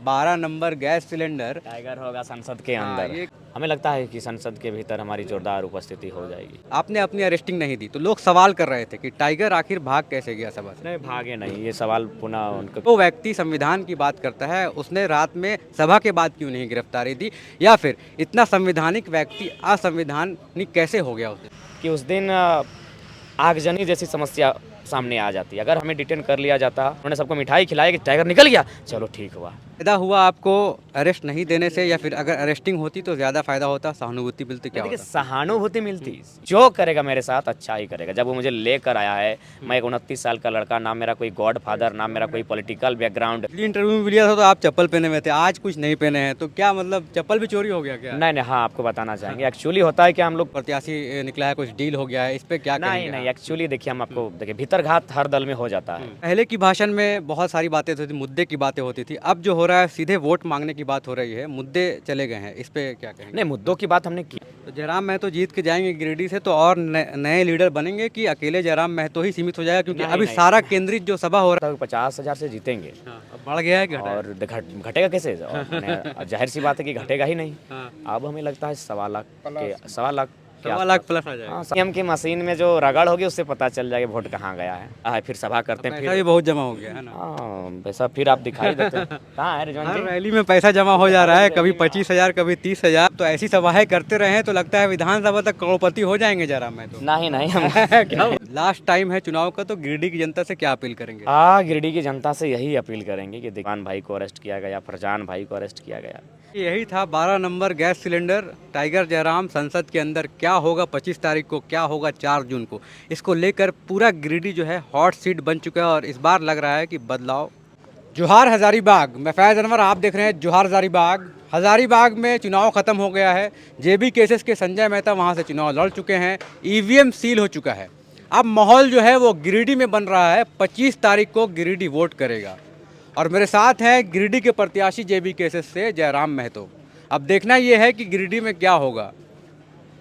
12 number gas cylinder tiger होगा संसद के हाँ, अंदर। ये हमें लगता है कि संसद के भीतर हमारी जोरदार उपस्थिति हो जाएगी। आपने अपनी अरेस्टिंग नहीं दी तो लोग सवाल कर रहे थे कि टाइगर आखिर भाग कैसे गया सभा से। नहीं, भागे नहीं, ये सवाल पुनः उनको। वो व्यक्ति संविधान की बात करता है, उसने रात में सभा के बाद क्यों नहीं गिरफ्तारी दी, या फिर इतना संवैधानिक व्यक्ति असंवैधानिक कैसे हो गया उस दिन। कि उस दिन आगजनी जैसी समस्या सामने आ जाती। अगर हमें डिटेन कर लिया जाता, उन्होंने सबको मिठाई खिलाई कि टाइगर निकल गया, चलो ठीक हुआ। फायदा हुआ आपको अरेस्ट नहीं देने से, या फिर अगर अरेस्टिंग होती तो ज़्यादा फायदा होता, सहानुभूति मिलती, क्या देखिए, होता। सहानुभूति मिलती, जो करेगा मेरे साथ अच्छा ही करेगा। जब वो मुझे लेकर आया है, मैं एक 29 साल का लड़का, ना मेरा कोई गॉड फादर, ना मेरा कोई पॉलिटिकल बैकग्राउंड। पिछली इंटरव्यू में लिया था तो आप चप्पल पहने हुए थे, आज कुछ नहीं पहने हैं, तो क्या मतलब चप्पल भी चोरी हो गया क्या। नहीं नहीं, हाँ, आपको बताना चाहेंगे, एक्चुअली होता है कि हम लोग। प्रत्याशी निकला है, कुछ डील हो गया है, इस पे क्या नहीं कहेंगे नहीं, आप? एक्चुअली देखिए, हम आपको देखिए, भीतरघात हर दल में हो जाता है। पहले की भाषण में बहुत सारी बातें होती थी, मुद्दे की बातें होती थी, अब जो हो रहा है सीधे वोट मांगने की बात हो रही है, मुद्दे चले गए हैं, इस पे क्या कहेंगे। नहीं, मुद्दों की बात हमने की। तो जयराम महतो जीत के जाएंगे गिरिडीह से, तो और नए लीडर बनेंगे कि अकेले जयराम महतो ही सीमित हो जाएगा, क्योंकि नहीं, अभी नहीं। सारा केंद्रित जो सभा हो रहा 50,000 से जीतेंगे। है अब बढ़ गया है कि घटा है? और घटेगा कैसे? और जाहिर सी बात है कि घटेगा ही नहीं। हाँ। अब हमें लगता है 1.25 लाख के 1.25 लाख प्लस आ जाएगा। हाँ, सीएम की मशीन में जो रगड़ होगी उससे पता चल जाएगा वोट कहाँ गया है। फिर सभा करते हैं, पैसा भी फिर बहुत जमा हो गया है ना। हाँ, पैसा फिर आप दिखाई देते हैं। कहाँ है रिजवान हर जी? रैली में पैसा जमा हो जा रहा है, कभी 25,000 कभी 30,000, तो ऐसी सभाएं करते रहे तो लगता है विधानसभा तक करोड़पति हो जाएंगे जयराम महतो। नहीं नहीं, हम क्या लास्ट टाइम है चुनाव का, तो गिरिडीह की जनता से क्या अपील करेंगे। गिरिडीह की जनता से यही अपील करेंगे कि दीवान भाई को अरेस्ट किया गया, फरजान भाई को अरेस्ट किया गया। यही था 12 number gas cylinder tiger Jairam संसद के अंदर। क्या होगा 25 तारीख को, क्या होगा 4 जून को, इसको लेकर पूरा गिरिडीह जो है हॉट सीट बन चुका है, और इस बार लग रहा है कि बदलाव। जोहार हजारीबाग, मैं फैज़ अनवर, आप देख रहे हैं जोहार हजारीबाग। हजारीबाग में चुनाव खत्म हो गया है, जेबी केसेस के संजय मेहता वहां से चुनाव लड़ चुके हैं, ईवीएम सील हो चुका है। अब माहौल जो है वो गिरिडीह में बन रहा है, 25 तारीख को गिरिडीह वोट करेगा। और मेरे साथ हैं गिरिडीह के प्रत्याशी जेबी केसेस से जयराम महतो। अब देखना यह है कि गिरिडीह में क्या होगा,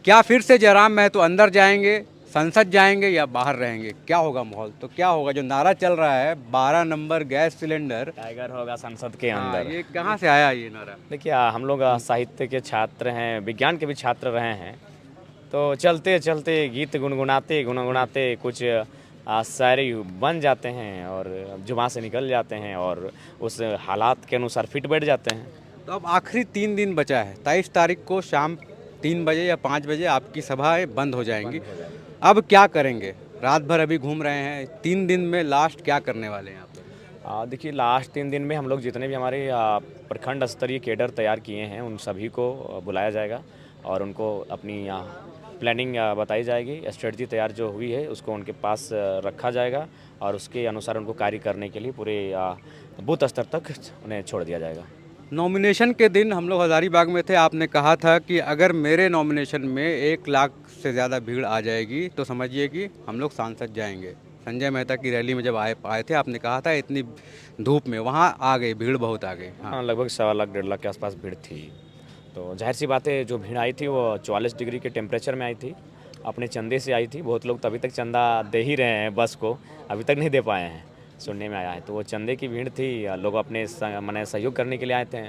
क्या फिर से जयराम महतो अंदर जाएंगे, संसद जाएंगे, या बाहर रहेंगे, क्या होगा माहौल। तो क्या होगा, जो नारा चल रहा है 12 नंबर गैस सिलेंडर, टाइगर होगा संसद के हाँ, अंदर। ये कहाँ से आया ये नारा। देखिए, हम लोग साहित्य के छात्र हैं, विज्ञान के भी छात्र रहे हैं। तो चलते चलते गीत गुनगुनाते गुनगुनाते कुछ शायरी बन जाते हैं और जुबान से निकल जाते हैं और उस हालात के अनुसार फिट बैठ जाते हैं। तो अब आखिरी 3 दिन बचा है, 23 तारीख को शाम 3 बजे या 5 बजे आपकी सभाएं बंद हो जाएंगी। अब क्या करेंगे, रात भर अभी घूम रहे हैं, 3 दिन में लास्ट क्या करने वाले हैं आप। देखिए, लास्ट 3 दिन में हम लोग जितने भी हमारे प्रखंड स्तरीय कैडर तैयार किए हैं उन सभी को बुलाया जाएगा और उनको अपनी प्लानिंग बताई जाएगी। स्ट्रेटजी तैयार जो हुई है उसको उनके पास रखा जाएगा और उसके अनुसार उनको कार्य करने के लिए पूरे बूथ स्तर तक उन्हें छोड़ दिया जाएगा। नॉमिनेशन के दिन हम लोग हजारीबाग में थे, आपने कहा था कि अगर मेरे नॉमिनेशन में 1 लाख से ज़्यादा भीड़ आ जाएगी तो समझिए कि हम लोग सांसद जाएंगे। संजय मेहता की रैली में जब आए थे, आपने कहा था इतनी धूप में वहाँ आ गई, भीड़ बहुत आ गई। हाँ, लगभग 1.25 लाख 1.5 लाख के आसपास भीड़ थी। तो जाहिर सी बात है, जो भीड़ आई थी वो 44 डिग्री के टेम्परेचर में आई थी, अपने चंदे से आई थी। बहुत लोग तो अभी तक चंदा दे ही रहे हैं, बस को अभी तक नहीं दे पाए हैं, सुनने में आया है। तो वो चंदे की भीड़ थी, लोग अपने माने सहयोग करने के लिए आए थे।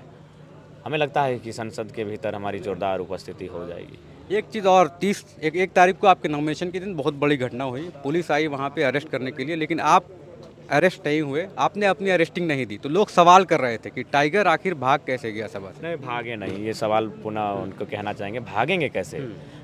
हमें लगता है कि संसद के भीतर हमारी जोरदार उपस्थिति हो जाएगी। एक चीज़ और, 1 तारीख को आपके नॉमिनेशन के दिन बहुत बड़ी घटना हुई, पुलिस आई वहाँ पे अरेस्ट करने के लिए, लेकिन आप अरेस्ट नहीं हुए, आपने अपनी अरेस्टिंग नहीं दी, तो लोग सवाल कर रहे थे कि टाइगर आखिर भाग कैसे गया सभा से। नहीं, भागे नहीं, ये सवाल पुनः उनको कहना चाहेंगे, भागेंगे कैसे?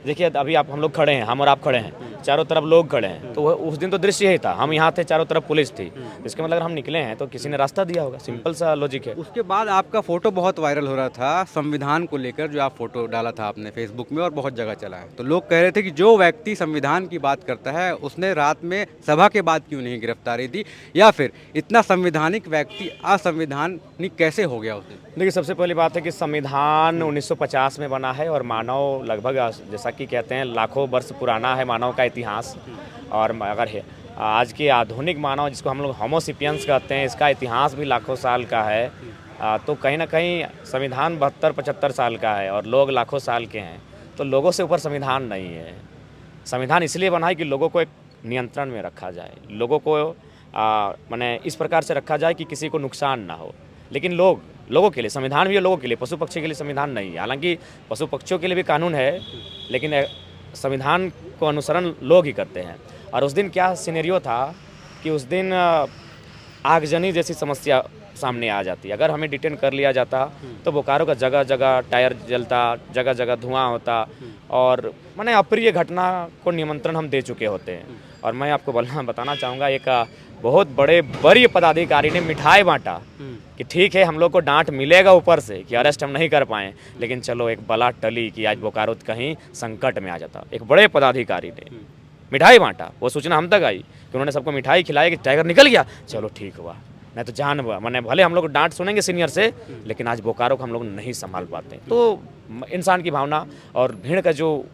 देखिए, अभी हम लोग खड़े हैं, हम और आप खड़े हैं, चारों तरफ लोग खड़े हैं, तो उस दिन तो दृश्य यही था, हम यहाँ थे, चारों तरफ पुलिस थी। इसके मतलब हम निकले हैं तो किसी ने रास्ता दिया होगा, सिंपल सा लॉजिक है। उसके बाद आपका फोटो बहुत वायरल हो रहा था संविधान को लेकर, जो आप फोटो डाला था आपने फेसबुक में और बहुत जगह चला है, तो लोग कह रहे थे कि जो व्यक्ति संविधान की बात करता है उसने रात में सभा के बाद क्यों नहीं गिरफ्तारी दी, या फिर इतना संवैधानिक व्यक्ति असंवैधानिक कैसे हो गया उस दिन। देखिए, सबसे पहली बात है कि संविधान 1950 में बना है और मानव लगभग, जैसा कि कहते हैं, लाखों वर्ष पुराना है मानव का इतिहास। और अगर है आज के आधुनिक मानव, जिसको हम लोग होमो सेपियंस कहते हैं, इसका इतिहास भी लाखों साल का है। तो कहीं ना कहीं संविधान 72-75 साल का है और लोग लाखों साल के हैं, तो लोगों से ऊपर संविधान नहीं है। संविधान इसलिए बना है कि लोगों को एक नियंत्रण में रखा जाए, लोगों को माने इस प्रकार से रखा जाए कि किसी को नुकसान ना हो। लेकिन लोग लोगों के लिए, संविधान भी है लोगों के लिए, पशु पक्षी के लिए संविधान नहीं है। हालांकि पशु पक्षियों के लिए भी कानून है, लेकिन संविधान को अनुसरण लोग ही करते हैं। और उस दिन क्या सिनेरियो था कि उस दिन आगजनी जैसी समस्या सामने आ जाती। अगर हमें डिटेन कर लिया जाता तो बोकारो का जगह जगह टायर जलता, जगह जगह धुआं होता, और माने अप्रिय घटना को निमंत्रण हम दे चुके होते हैं। और मैं आपको बताना चाहूँगा, एक बहुत बड़े वरीय पदाधिकारी ने मिठाई बांटा कि ठीक है हम लोग को डांट मिलेगा ऊपर से कि अरेस्ट हम नहीं कर पाए, लेकिन चलो एक बला टली कि आज बोकारो कहीं संकट में आ जाता। एक बड़े पदाधिकारी ने मिठाई बांटा, वो सूचना हम तक आई कि उन्होंने सबको मिठाई खिलाई कि टाइगर निकल गया, चलो ठीक हुआ, नहीं तो जान हुआ। मैंने भले हम लोग डांट सुनेंगे सीनियर से, लेकिन आज बोकारो को हम लोग नहीं संभाल पाते। तो इंसान की भावना और भीड़ का जो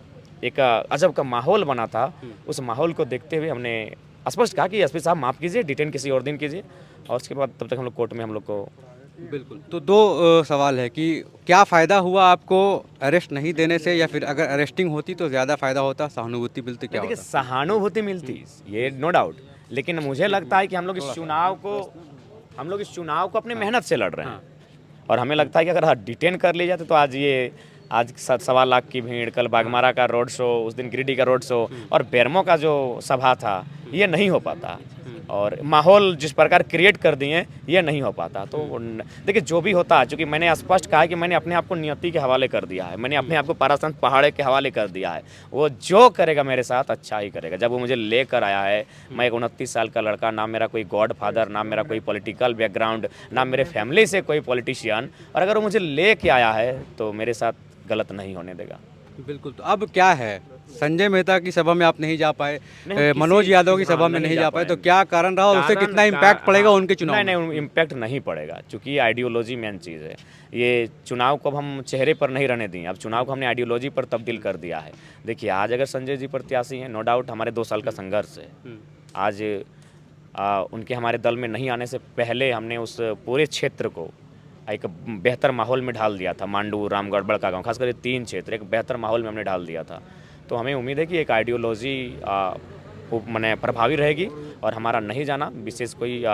एक अजब का माहौल बना था, उस माहौल को देखते हुए हमने स्पष्ट कहा कि एसपी साहब माफ़ कीजिए, डिटेन किसी और दिन कीजिए। और उसके बाद तब तक हम लोग कोर्ट में हम लोग को बिल्कुल। तो दो सवाल है कि क्या फ़ायदा हुआ आपको अरेस्ट नहीं देने से, या फिर अगर अरेस्टिंग होती तो ज़्यादा फ़ायदा होता, सहानुभूति मिलती, क्या देखिए होता? सहानुभूति मिलती, ये नो डाउट, लेकिन मुझे लगता है कि हम लोग इस चुनाव को अपनी मेहनत से लड़ रहे हैं। और हमें लगता है कि अगर डिटेन कर लिए जाते तो आज 1.25 लाख की भीड़, कल बागमारा का रोड शो, उस दिन गिरिडीह का रोड शो और बेरमो का जो सभा था, ये नहीं हो पाता। और माहौल जिस प्रकार क्रिएट कर दिए, ये नहीं हो पाता। तो देखिए जो भी होता है, चूँकि मैंने स्पष्ट कहा कि मैंने अपने आप को नियति के हवाले कर दिया है, मैंने अपने आप को पारासंत पहाड़े के हवाले कर दिया है। वो जो करेगा मेरे साथ अच्छा ही करेगा। जब वो मुझे लेकर आया है, मैं एक 29 साल का लड़का, ना मेरा कोई गॉड फादर, ना मेरा कोई पॉलिटिकल बैकग्राउंड, ना मेरे फैमिली से कोई पॉलिटिशियन, और अगर वो मुझे लेके आया है तो मेरे साथ गलत नहीं होने देगा। बिल्कुल। तो अब क्या है, संजय मेहता की सभा में आप नहीं जा पाए, नहीं, मनोज किसी- यादव की हाँ, सभा में नहीं जा पाए, तो पाए। क्या कारण रहा और उससे कारण कितना इम्पैक्ट पड़ेगा हाँ, उनके चुनाव में? नहीं इम्पैक्ट नहीं पड़ेगा, क्योंकि आइडियोलॉजी मेन चीज़ है। ये चुनाव को अब हम चेहरे पर नहीं रहने दें, अब चुनाव को हमने आइडियोलॉजी पर तब्दील कर दिया है। देखिए आज अगर संजय जी प्रत्याशी हैं, नो डाउट हमारे 2 साल का संघर्ष है। आज उनके हमारे दल में नहीं आने से पहले हमने उस पूरे क्षेत्र को एक बेहतर माहौल में ढाल दिया था। मांडू, रामगढ़, बड़का गाँव, खासकर ये 3 क्षेत्र एक बेहतर माहौल में हमने डाल दिया था। तो हमें उम्मीद है कि एक आइडियोलॉजी मैंने प्रभावी रहेगी और हमारा नहीं जाना विशेष कोई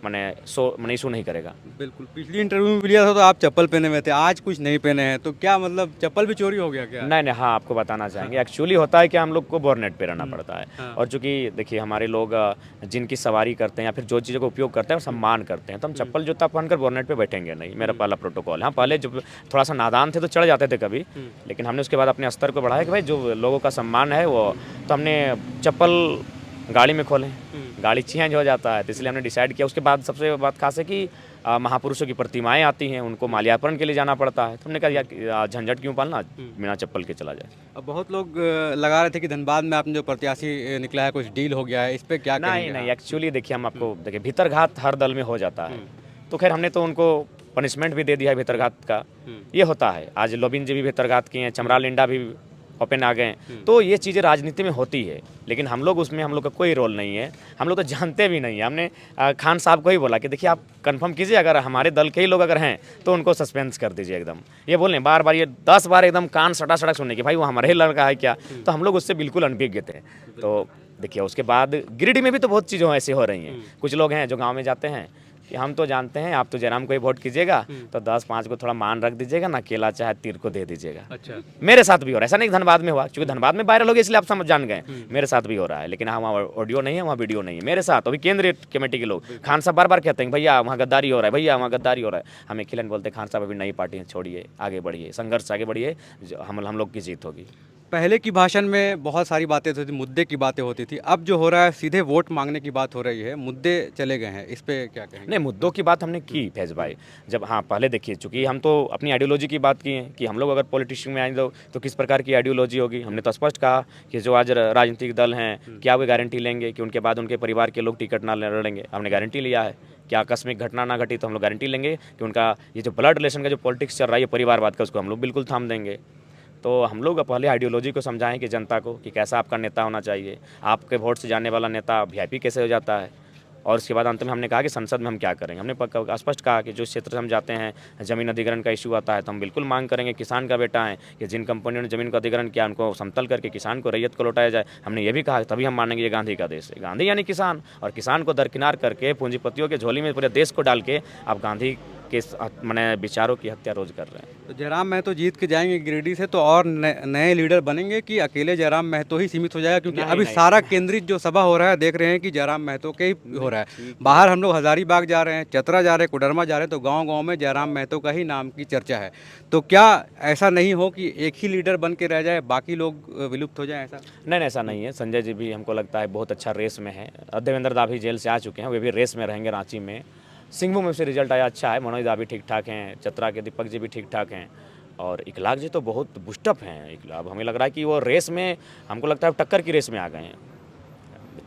मैंने इशू नहीं करेगा। बिल्कुल। पिछली इंटरव्यू में लिया था तो आप चप्पल पहने हुए थे, आज कुछ नहीं पहने हैं, तो क्या मतलब चप्पल भी चोरी हो गया क्या? नहीं, हाँ आपको बताना चाहेंगे। एक्चुअली होता है कि हम लोग को बोरनेट पे रहना पड़ता है, और चूंकि देखिए हमारे लोग जिनकी सवारी करते हैं या फिर जो चीज़ों का उपयोग करते हैं और सम्मान करते हैं, तो हम चप्पल जूता पहनकर बोरनेट पे बैठेंगे नहीं। मेरा पहला प्रोटोकॉल है। हाँ पहले जब थोड़ा सा नादान थे तो चढ़ जाते थे कभी, लेकिन हमने उसके बाद अपने स्तर को बढ़ाया कि भाई जो लोगों का सम्मान है वो, तो हमने चप्पल गाड़ी में खोलें, गाड़ी चेंज हो जाता है, तो इसलिए हमने डिसाइड किया। उसके बाद सबसे बात खास है कि महापुरुषों की प्रतिमाएं आती हैं, उनको माल्यार्पण के लिए जाना पड़ता है, तो हमने कहा यार झंझट क्यों पालना, बिना चप्पल के चला जाए। अब बहुत लोग लगा रहे थे कि धनबाद में आपने जो प्रत्याशी निकला है कुछ डील हो गया है, इस पे क्या कहेंगे? नहीं एक्चुअली देखिए हम आपको देखिए भीतरघात हर दल में हो जाता है, तो खैर हमने तो उनको पनिशमेंट भी दे दिया है भीतरघात का। ये होता है, आज लोबिन जी भी भीतरघात किए हैं, चमरा लिंडा भी ओपन आ गए, तो ये चीज़ें राजनीति में होती है, लेकिन हम लोग उसमें, हम लोग का कोई रोल नहीं है, हम लोग तो जानते भी नहीं है। हमने खान साहब को ही बोला कि देखिए आप कंफर्म कीजिए, अगर हमारे दल के ही लोग अगर हैं तो उनको सस्पेंस कर दीजिए एकदम। ये बोल रहे बार बार, ये 10 बार एकदम कान सटा सड़क सुनने की, भाई वो हमारे ही लड़का है क्या, तो हम लोग उससे बिल्कुल अनभिज्ञ थे। तो देखिए उसके बाद गिरिडीह में भी तो बहुत चीज़ें ऐसी हो रही हैं। कुछ लोग हैं जो गाँव में जाते हैं कि हम तो जानते हैं आप तो जयराम को ही वोट कीजिएगा, तो 10-5 को थोड़ा मान रख दीजिएगा ना, केला चाहे तीर को दे दीजिएगा। अच्छा, मेरे साथ भी हो रहा है, ऐसा नहीं धनबाद में हुआ, क्योंकि धनबाद में वायरल हो गया इसलिए आप समझ जान गए, मेरे साथ भी हो रहा है। लेकिन हाँ वहाँ ऑडियो नहीं है, वहाँ वीडियो नहीं है, मेरे साथ अभी केंद्रीय कमेटी के लोग, खान साहब बार बार कहते हैं भैया वहाँ गद्दारी हो रहा है, भैया वहाँ गद्दारी हो रहा है। हमें खिलन बोलते खान साहब अभी नई पार्टी है, छोड़िए, आगे बढ़िए, संघर्ष आगे बढ़िए, हम लोग की जीत होगी। पहले की भाषण में बहुत सारी बातें होती थी, मुद्दे की बातें होती थी, अब जो हो रहा है सीधे वोट मांगने की बात हो रही है, मुद्दे चले गए हैं, इस पे क्या कहेंगे? नहीं मुद्दों की बात हमने की फैज भाई, जब हाँ पहले देखिए चूंकि हम तो अपनी आइडियोलॉजी की बात की है कि हम लोग अगर पॉलिटिशियन में आएंगे तो किस प्रकार की आइडियोलॉजी होगी। हमने तो स्पष्ट कहा कि जो आज राजनीतिक दल हैं क्या वे गारंटी लेंगे कि उनके बाद उनके परिवार के लोग टिकट ना लड़ेंगे। हमने गारंटी लिया है कि आकस्मिक घटना ना घटी तो हम लोग गारंटी लेंगे कि उनका ये जो ब्लड रिलेशन का जो पॉलिटिक्स चल रहा है, ये परिवारवाद का, उसको हम लोग बिल्कुल थाम देंगे। तो हम लोग पहले आइडियोलॉजी को समझाएं कि जनता को कि कैसा आपका नेता होना चाहिए, आपके वोट से जाने वाला नेता वीआईपी कैसे हो जाता है। और उसके बाद अंत में हमने कहा कि संसद में हम क्या करेंगे। हमने स्पष्ट कहा कि जो क्षेत्र से हम जाते हैं ज़मीन अधिग्रहण का इशू आता है तो हम बिल्कुल मांग करेंगे, किसान का बेटा है कि जिन कंपनियों ने ज़मीन का अधिग्रहण किया उनको समतल करके किसान को, रैयत को लौटाया जाए। हमने ये भी कहा तभी हम मानेंगे ये गांधी का देश है। गांधी यानी किसान, और किसान को दरकिनार करके पूंजीपतियों के झोली में पूरे देश को डाल के आप गांधी के मैंने विचारों की हत्या रोज कर रहे हैं। तो जयराम महतो जीत के जाएंगे गिरिडीह से, तो और नए लीडर बनेंगे कि अकेले जयराम महतो ही सीमित हो जाएगा? क्योंकि नहीं, अभी नहीं। सारा केंद्रित जो सभा हो रहा है देख रहे हैं कि जयराम महतो के ही हो रहा है। बाहर हम लोग हजारीबाग जा रहे हैं, चतरा जा रहे हैं, कोडरमा जा रहे हैं, तो गांव-गांव में जयराम महतो का ही नाम की चर्चा है। तो क्या ऐसा नहीं हो कि एक ही लीडर बन के रह जाए, बाकी लोग विलुप्त हो जाएं? ऐसा नहीं, नहीं, ऐसा नहीं है। संजय जी भी हमको लगता है बहुत अच्छा रेस में है। देवेंद्र दा भी जेल से आ चुके हैं, वे भी रेस में रहेंगे रांची में। सिंहभूम में से रिजल्ट आया अच्छा है, मनोज दा भी ठीक ठाक हैं, चतरा के दीपक जी भी ठीक ठाक हैं और इकलाक जी तो बहुत बुस्टअप हैं। अब हमें लग रहा है कि वो रेस में, हमको लगता है टक्कर की रेस में आ गए हैं।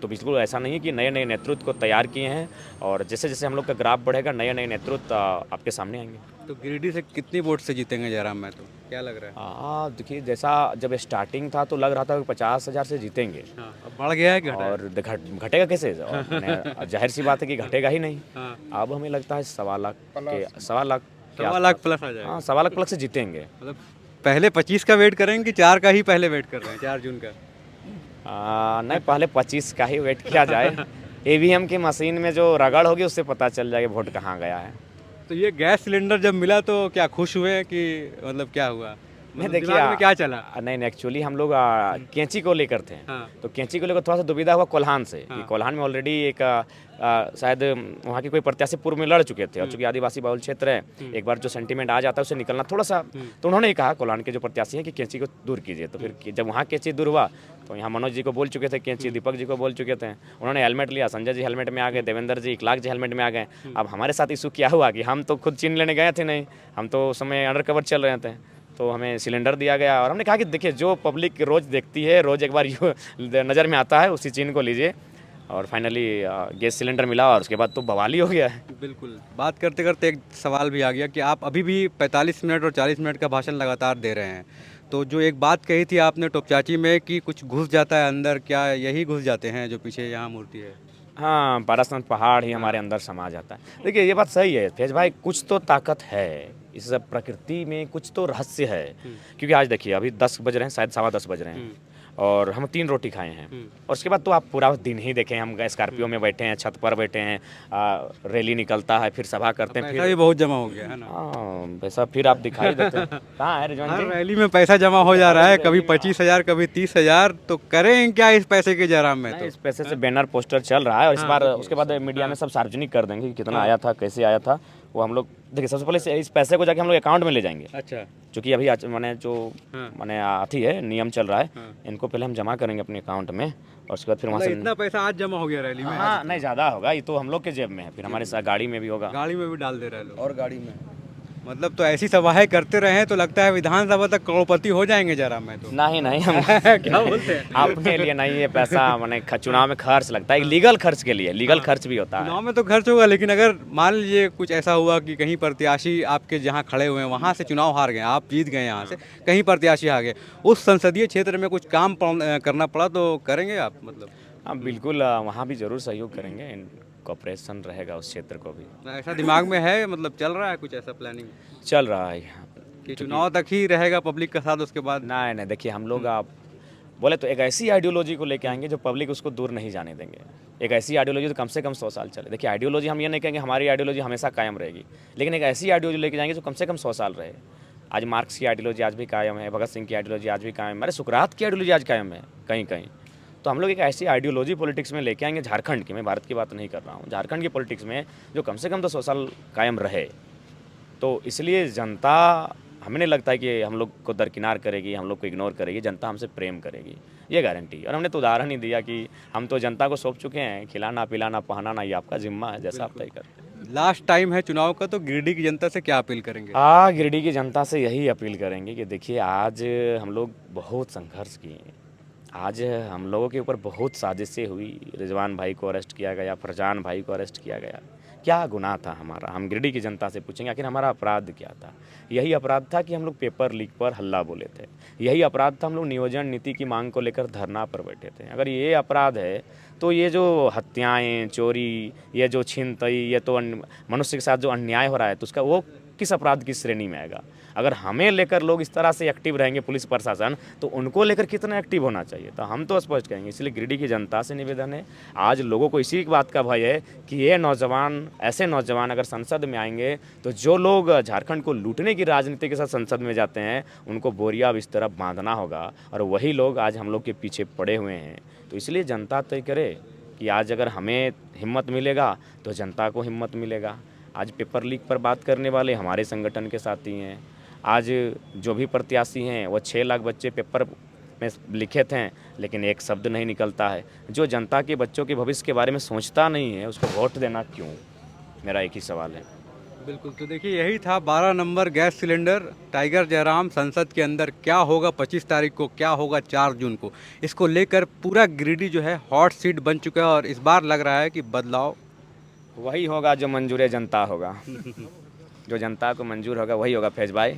तो बिल्कुल ऐसा नहीं है कि नए नए नेतृत्व को तैयार किए हैं और जैसे जैसे हम लोग का ग्राफ बढ़ेगा नए नए नेतृत्व आपके सामने आएंगे। तो गिरिडीह से कितनी वोट से जीतेंगे जयराम महतो, क्या लग रहा है? हाँ, देखिए जैसा जब स्टार्टिंग था तो लग रहा था कि 50,000 से जीतेंगे। हाँ, अब बढ़ गया है कि घटा है? और घटेगा कैसे? और जाहिर सी बात है कि घटेगा ही नहीं। हाँ। अब हमें लगता है 1.25 लाख के 1.25 लाख के 1.25 लाख प्लस आ जाएगा। हाँ, 1.25 प्लस से जीतेंगे। मतलब पहले 25 का वेट करेंगे कि 4 का ही पहले वेट कर रहे हैं, 4 जून का? नहीं, पहले 25 का ही वेट किया जाए। ईवीएम की मशीन में जो रगड़ होगी उससे पता चल जाएगा वोट कहाँ गया है। तो ये गैस सिलेंडर जब मिला तो क्या खुश हुए कि मतलब क्या हुआ? नहीं, मतलब देखिए दिमाग में क्या चला? नहीं, एक्चुअली हम लोग कैंची को लेकर थे। हाँ। तो कैंची को लेकर थोड़ा सा दुविधा हुआ कोल्हान से कि हाँ। कोल्हान में ऑलरेडी एक शायद वहाँ की कोई प्रत्याशी पूर्व में लड़ चुके थे और चूंकि आदिवासी बहुल क्षेत्र है, एक बार जो सेंटीमेंट आ जाता है उससे निकलना थोड़ा सा, तो उन्होंने ही कहा कोल्हान के जो प्रत्याशी हैं कि कैंची को दूर कीजिए। तो फिर जब वहाँ कैंची दूर हुआ तो यहाँ मनोज जी को बोल चुके थे कैंची, दीपक जी को बोल चुके थे, उन्होंने हेलमेट लिया, संजय जी हेलमेट में आ गए, देवेंद्र जी इकलाक जी हेलमेट में आ गए। अब हमारे साथ इशू क्या हुआ कि हम तो खुद चीन लेने गए थे नहीं, हम तो उस समय अंडर कवर चल रहे थे, तो हमें सिलेंडर दिया गया और हमने कहा कि देखिए जो पब्लिक रोज़ देखती है, रोज़ एक बार नज़र में आता है उसी चीन को लीजिए। और फाइनली गैस सिलेंडर मिला और उसके बाद तो बवाली हो गया है। बिल्कुल। बात करते करते एक सवाल भी आ गया कि आप अभी भी 45 मिनट और 40 मिनट का भाषण लगातार दे रहे हैं। तो जो एक बात कही थी आपने टोपचाची में कि कुछ घुस जाता है अंदर, क्या यही घुस जाते हैं जो पीछे यहाँ मूर्ति है? हाँ, पारसनाथ पहाड़ ही हमारे अंदर समा जाता है। देखिए ये बात सही है फैज भाई, कुछ तो ताकत है इस सब प्रकृति में, कुछ तो रहस्य है। क्योंकि आज देखिए अभी 10 बज रहे हैं, शायद 10:15 बज रहे हैं और हम 3 रोटी खाए हैं और उसके बाद तो आप पूरा दिन ही देखें, हम स्कॉर्पियो में बैठे हैं, छत पर बैठे हैं, रैली निकलता है, फिर सभा करते हैं, पैसा भी बहुत जमा हो गया है ना? हाँ वैसा फिर आप दिखाई देते हैं। कहाँ है रिजवान हर जी? रैली में पैसा जमा हो जा रहा है, कभी 25,000 कभी 30,000। तो करें क्या इस पैसे के जयराम में? नहीं, तो इस पैसे से बैनर पोस्टर चल रहा है और इस बार उसके बाद मीडिया में सब सार्वजनिक कर देंगे कि कितना आया था, कैसे आया था। वो हम लोग देखिए सबसे पहले इस पैसे को जाके हम लोग अकाउंट में ले जाएंगे, अच्छा। क्योंकि अभी मैंने जो मैंने अथी है नियम चल रहा है, इनको पहले हम जमा करेंगे अपने अकाउंट में और उसके बाद फिर वहाँ मतलब से इतना पैसा आज जमा हो गया रैली में? हाँ नहीं ज़्यादा होगा, ये तो हम लोग के जेब में है, फिर हमारे साथ गाड़ी में भी होगा। गाड़ी में भी डाल दे रहे हैं लोग। और गाड़ी में मतलब तो ऐसी सभाएं करते रहे तो लगता है विधानसभा तक करोड़पति हो जाएंगे जयराम में तो। नहीं नहीं, हम क्या बोलते हैं? अपने लिए नहीं, ये पैसा मैंने चुनाव में खर्च लगता है, लीगल खर्च के लिए, लीगल खर्च भी होता है। चुनाव में तो खर्च होगा, लेकिन अगर मान लीजिए कुछ ऐसा हुआ कि कहीं प्रत्याशी आपके जहाँ खड़े हुए हैं वहाँ से चुनाव हार गए, आप जीत गए यहाँ से, कहीं प्रत्याशी आ गए, उस संसदीय क्षेत्र में कुछ काम करना पड़ा तो करेंगे आप? मतलब हाँ बिल्कुल, वहाँ भी ज़रूर सहयोग करेंगे, कॉपरेशन रहेगा उस क्षेत्र को भी। ऐसा दिमाग में है, मतलब चल रहा है कुछ ऐसा प्लानिंग चल रहा है यहाँ कि चुनाव तक ही रहेगा पब्लिक का साथ, उसके बाद? नहीं नहीं, देखिए हम लोग आप बोले तो एक ऐसी आइडियोलॉजी को लेके आएंगे जो पब्लिक उसको दूर नहीं जाने देंगे। एक ऐसी आइडियोलॉजी तो कम से कम 100 साल चले। देखिए आइडियोलॉजी हम ये नहीं कहेंगे हमारी आइडियोलॉजी हमेशा कायम रहेगी, लेकिन एक ऐसी आइडियोलॉजी लेके जाएंगे जो कम से कम 100 साल रहे। आज मार्क्स की आइडियोलॉजी आज भी कायम है, भगत सिंह की आइडियोलॉजी आज भी कायम है, अरे सुकरात की आइडियोलॉजी आज कायम है कहीं कहीं। तो हम लोग एक ऐसी आइडियोलॉजी पॉलिटिक्स में लेके आएंगे झारखंड की, मैं भारत की बात नहीं कर रहा हूँ, झारखंड की पॉलिटिक्स में जो कम से कम तो 100 साल कायम रहे। तो इसलिए जनता हमें नहीं लगता है कि हम लोग को दरकिनार करेगी, हम लोग को इग्नोर करेगी, जनता हमसे प्रेम करेगी, ये गारंटी। और हमने तो उदाहरण ही दिया कि हम तो जनता को सौंप चुके हैं, खिलाना पिलाना पहनाना ये आपका जिम्मा है, जैसा आप तय करें। लास्ट टाइम है चुनाव का, तो गिरिडीह की जनता से क्या अपील करेंगे? गिरिडीह की जनता से यही अपील करेंगे कि देखिए आज हम लोग बहुत संघर्ष किए, आज हम लोगों के ऊपर बहुत साजिशें हुई, रिजवान भाई को अरेस्ट किया गया, फरजान भाई को अरेस्ट किया गया, क्या गुनाह था हमारा? हम गिरिडीह की जनता से पूछेंगे आखिर हमारा अपराध क्या था? यही अपराध था कि हम लोग पेपर लीक पर हल्ला बोले थे, यही अपराध था हम लोग नियोजन नीति की मांग को लेकर धरना पर बैठे थे। अगर ये अपराध है तो ये जो हत्याएं, चोरी, ये जो छीनतई, ये तो मनुष्य के साथ जो अन्याय हो रहा है तो उसका वो किस अपराध की श्रेणी में आएगा। अगर हमें लेकर लोग इस तरह से एक्टिव रहेंगे पुलिस प्रशासन, तो उनको लेकर कितना एक्टिव होना चाहिए। तो हम तो स्पष्ट कहेंगे। इसलिए गिरिडीह की जनता से निवेदन है, आज लोगों को इसी बात का भय है कि ये नौजवान, ऐसे नौजवान अगर संसद में आएंगे तो जो लोग झारखंड को लूटने की राजनीति के साथ संसद में जाते हैं उनको बोरिया अब इस तरफ बांधना होगा, और वही लोग आज हम लोग के पीछे पड़े हुए हैं। तो इसलिए जनता तय करे कि आज अगर हमें हिम्मत मिलेगा तो जनता को हिम्मत मिलेगा। आज पेपर लीक पर बात करने वाले हमारे संगठन के साथी हैं। आज जो भी प्रत्याशी हैं वो 6 लाख बच्चे पेपर में लिखे थे, लेकिन एक शब्द नहीं निकलता है। जो जनता के बच्चों के भविष्य के बारे में सोचता नहीं है उसको वोट देना क्यों, मेरा एक ही सवाल है। बिल्कुल, तो देखिए यही था 12 number gas cylinder tiger Jairam संसद के अंदर क्या होगा 25 तारीख को, क्या होगा 4 जून को। इसको लेकर पूरा गिरिडीह जो है हॉट सीट बन चुका है और इस बार लग रहा है कि बदलाव वही होगा जो मंजूर जनता होगा। जो जनता को मंजूर होगा वही होगा फैज भाई।